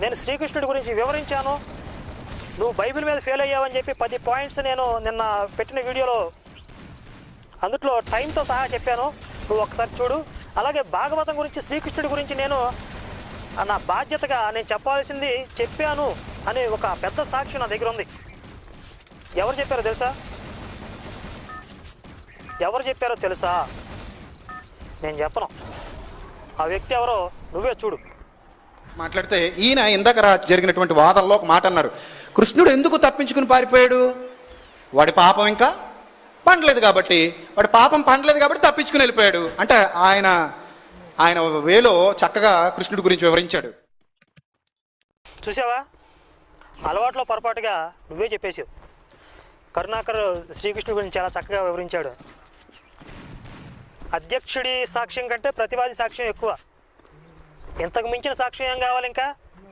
నేను శ్రీకృష్ణుడి గురించి వివరించాను. నువ్వు బైబిల్ మీద ఫెయిల్ అయ్యావని చెప్పి 10 పాయింట్స్ నేను నిన్న పెట్టిన వీడియోలో అందుట్లో టైంతో సహా చెప్పాను. నువ్వు ఒకసారి చూడు. అలాగే భాగవతం గురించి, శ్రీకృష్ణుడి గురించి నేను నా బాధ్యతగా నేను చెప్పాల్సింది చెప్పాను అనే ఒక పెద్ద సాక్షి నా దగ్గర ఉంది. ఎవరు చెప్పారో తెలుసా? ఎవరు చెప్పారో తెలుసా? నేను చెప్పను. ఆ వ్యక్తి ఎవరో నువ్వే చూడు. మాట్లాడితే ఈయన ఇందాక జరిగినటువంటి వాదనలో ఒక మాట అన్నారు. కృష్ణుడు ఎందుకు తప్పించుకుని పారిపోయాడు? వాడి పాపం ఇంకా పండలేదు కాబట్టి, వాడి పాపం పండలేదు కాబట్టి తప్పించుకుని వెళ్ళిపోయాడు. అంటే ఆయన వేలో చక్కగా కృష్ణుడి గురించి వివరించాడు. చూసావా? అలవాట్లో పొరపాటుగా నువ్వే చెప్పేసావు. కరుణాకర్ శ్రీకృష్ణుడి గురించి చాలా చక్కగా వివరించాడు. అధ్యక్షుడి సాక్ష్యం కంటే ప్రతివాది సాక్ష్యం ఎక్కువ. ఇంతకు మించిన సాక్ష్యం ఏం కావాలి ఇంకా?